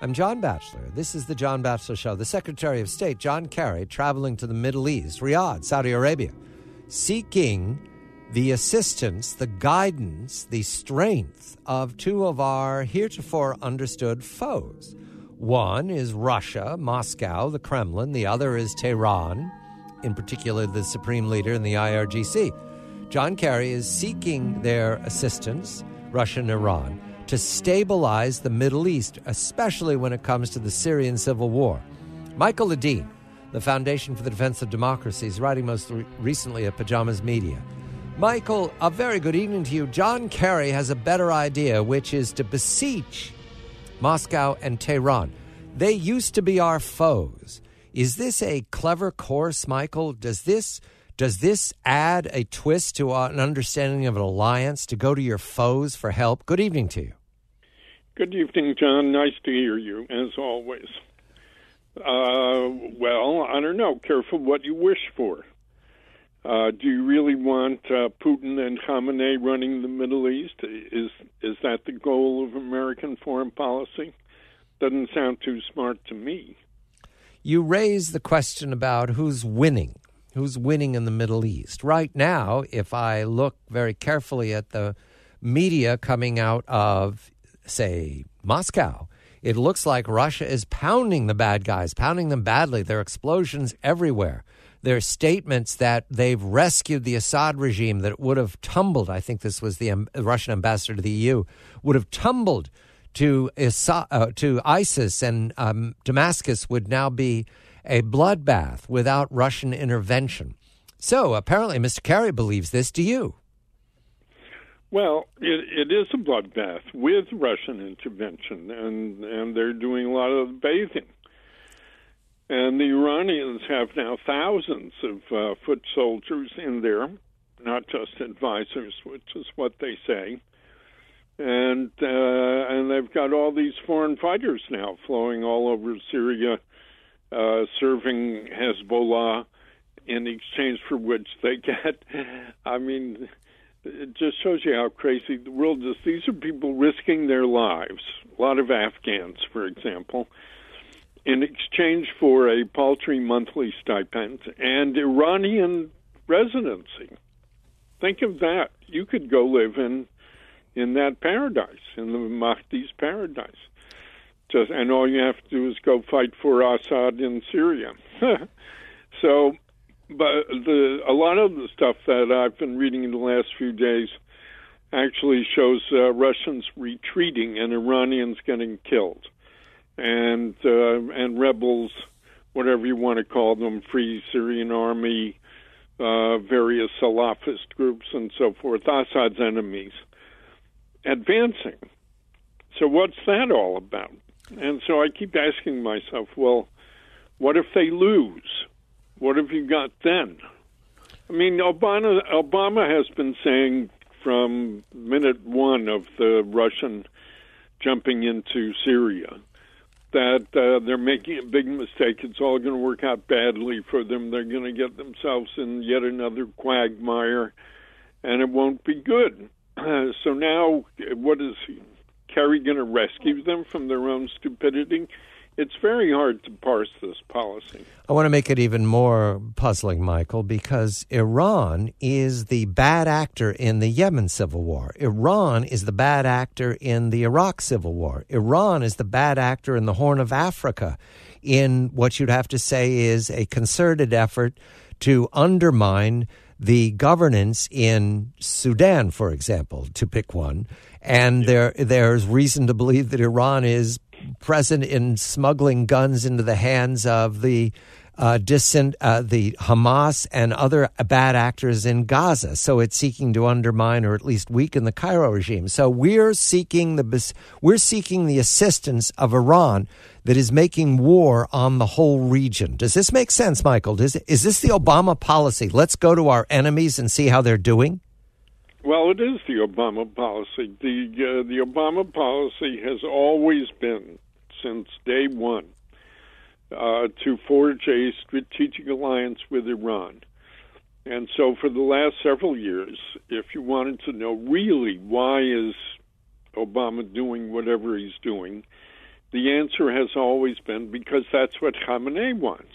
I'm John Batchelor. This is the John Batchelor Show. The Secretary of State, John Kerry, traveling to the Middle East, Riyadh, Saudi Arabia, seeking the assistance, the guidance, the strength of two of our heretofore understood foes. One is Russia, Moscow, the Kremlin. The other is Tehran, in particular the supreme leader in the IRGC. John Kerry is seeking their assistance, Russia and Iran, to stabilize the Middle East, especially when it comes to the Syrian civil war. Michael Ledeen, the Foundation for the Defense of Democracy, is writing most recently at Pajamas Media. Michael, a very good evening to you. John Kerry has a better idea, which is to beseech Moscow and Tehran. They used to be our foes. Is this a clever course, Michael? Does this add a twist to an understanding of an alliance, to go to your foes for help? Good evening to you. Good evening, John. Nice to hear you, as always. Well, I don't know. Careful what you wish for. Do you really want Putin and Khamenei running the Middle East? Is that the goal of American foreign policy? Doesn't sound too smart to me. You raise the question about who's winning. Who's winning in the Middle East? Right now, if I look very carefully at the media coming out of, say, Moscow, it looks like Russia is pounding the bad guys, pounding them badly. There are explosions everywhere. There are statements that they've rescued the Assad regime, that it would have tumbled. I think this was the Russian ambassador to the EU, would have tumbled to ISIS, and Damascus would now be a bloodbath without Russian intervention. So apparently Mr. Kerry believes this. Do you? Well, it is a bloodbath with Russian intervention, and they're doing a lot of the bathing. And the Iranians have now thousands of foot soldiers in there, not just advisors, which is what they say. And they've got all these foreign fighters now flowing all over Syria, serving Hezbollah, in exchange for which they get, I mean, it just shows you how crazy the world is. These are people risking their lives, a lot of Afghans, for example, in exchange for a paltry monthly stipend and Iranian residency. Think of that. You could go live in that paradise, in the Mahdi's paradise. And all you have to do is go fight for Assad in Syria. So, but a lot of the stuff that I've been reading in the last few days actually shows Russians retreating and Iranians getting killed. And rebels, whatever you want to call them, Free Syrian Army, various Salafist groups and so forth, Assad's enemies, advancing. So what's that all about? And so I keep asking myself, well, what if they lose? What have you got then? I mean, Obama has been saying from minute one of the Russian jumping into Syria that they're making a big mistake. It's all going to work out badly for them. They're going to get themselves in yet another quagmire, and it won't be good. So now, what is Kerry going to rescue them from their own stupidity? It's very hard to parse this policy. I want to make it even more puzzling, Michael, because Iran is the bad actor in the Yemen civil war. Iran is the bad actor in the Iraq civil war. Iran is the bad actor in the Horn of Africa, in what you'd have to say is a concerted effort to undermine the governance in Sudan, for example, to pick one. And there's reason to believe that Iran is present in smuggling guns into the hands of the Hamas and other bad actors in Gaza. So it's seeking to undermine or at least weaken the Cairo regime. So we're seeking the assistance of Iran that is making war on the whole region. Does this make sense, Michael? Is this the Obama policy? Let's go to our enemies and see how they're doing? Well, it is the Obama policy. The Obama policy has always been, since day one, to forge a strategic alliance with Iran. And so for the last several years, if you wanted to know really why is Obama doing whatever he's doing, The answer has always been because that's what Khamenei wants.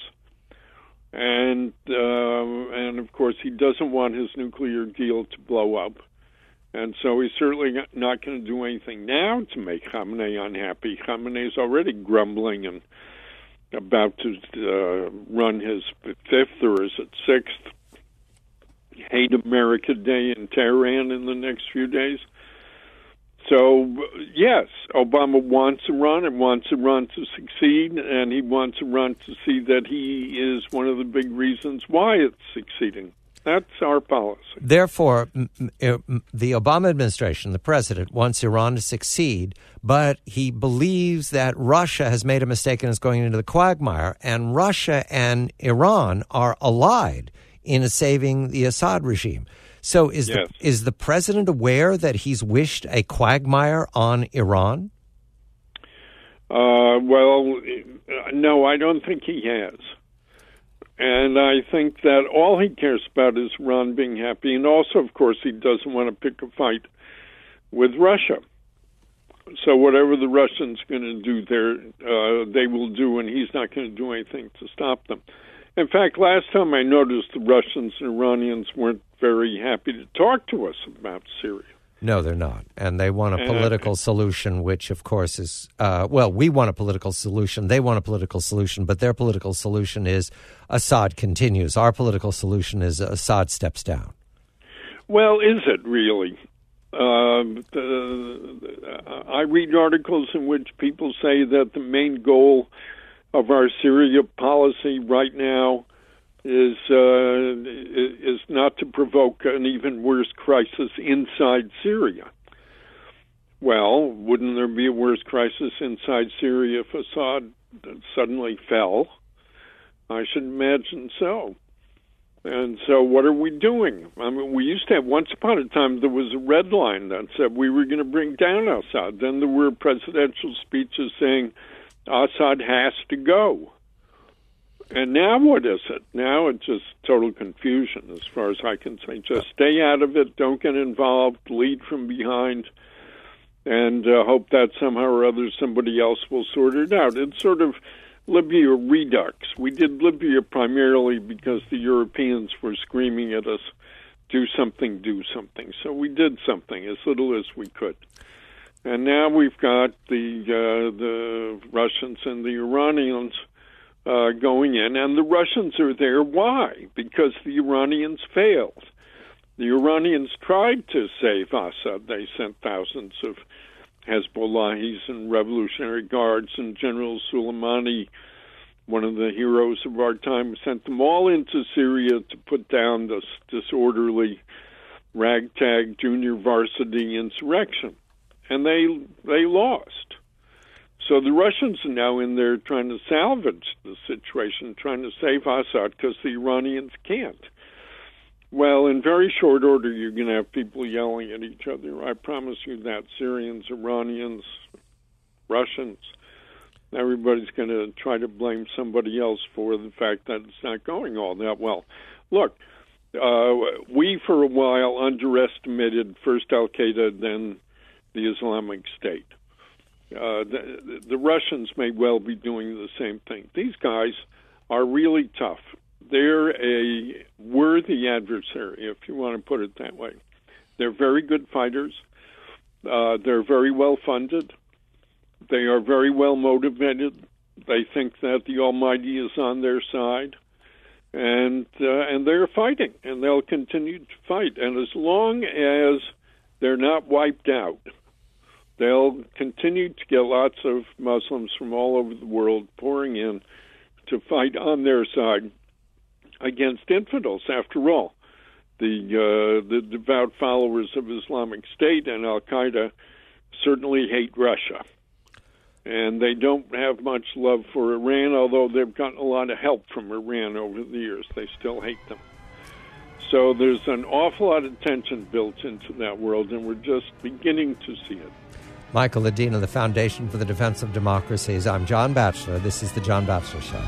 And of course, he doesn't want his nuclear deal to blow up. And so he's certainly not going to do anything now to make Khamenei unhappy. Khamenei's already grumbling and about to run his fifth, or is it sixth, Hate America Day in Tehran in the next few days. So, yes, Obama wants Iran and wants Iran to succeed, and he wants Iran to see that he is one of the big reasons why it's succeeding. That's our policy. Therefore, the Obama administration, the president, wants Iran to succeed, but he believes that Russia has made a mistake and is going into the quagmire, and Russia and Iran are allied in saving the Assad regime. So is the president aware that he's wished a quagmire on Iran? Well, no, I don't think he has. And I think that all he cares about is Iran being happy. And also, of course, he doesn't want to pick a fight with Russia. So whatever the Russians are going to do there, they will do, and he's not going to do anything to stop them. In fact, last time I noticed the Russians and Iranians weren't very happy to talk to us about Syria. No, they're not. And they want a political solution, which, of course, is, we want a political solution. They want a political solution, but their political solution is Assad continues. Our political solution is Assad steps down. Well, is it really? I read articles in which people say that the main goal of our Syria policy right now is not to provoke an even worse crisis inside Syria. Well, wouldn't there be a worse crisis inside Syria if Assad suddenly fell? I should imagine so. And so what are we doing? I mean, we used to have, once upon a time, there was a red line that said we were going to bring down Assad. Then there were presidential speeches saying Assad has to go. And now what is it? Now it's just total confusion as far as I can say. Just stay out of it, don't get involved, lead from behind, and hope that somehow or other somebody else will sort it out. It's sort of Libya redux. We did Libya primarily because the Europeans were screaming at us, do something, do something. So we did something, as little as we could. And now we've got the Russians and the Iranians going in, and the Russians are there. Why? Because the Iranians failed. The Iranians tried to save Assad. They sent thousands of Hezbollahis and Revolutionary Guards, and General Soleimani, one of the heroes of our time, sent them all into Syria to put down this disorderly ragtag junior varsity insurrection. And they lost. So the Russians are now in there trying to salvage the situation, trying to save Assad because the Iranians can't. Well, in very short order, you're going to have people yelling at each other. I promise you that. Syrians, Iranians, Russians, everybody's going to try to blame somebody else for the fact that it's not going all that well. Look, we for a while underestimated first Al-Qaeda, then the Islamic State. The Russians may well be doing the same thing. These guys are really tough. They're a worthy adversary, if you want to put it that way. They're very good fighters. They're very well funded. They are very well motivated. They think that the Almighty is on their side. And they're fighting, and they'll continue to fight. And as long as they're not wiped out, they'll continue to get lots of Muslims from all over the world pouring in to fight on their side against infidels. After all, the devout followers of Islamic State and Al-Qaeda certainly hate Russia. And they don't have much love for Iran, although they've gotten a lot of help from Iran over the years. They still hate them. So there's an awful lot of tension built into that world, and we're just beginning to see it. Michael Ledeen of the Foundation for the Defense of Democracies. I'm John Batchelor. This is The John Batchelor Show.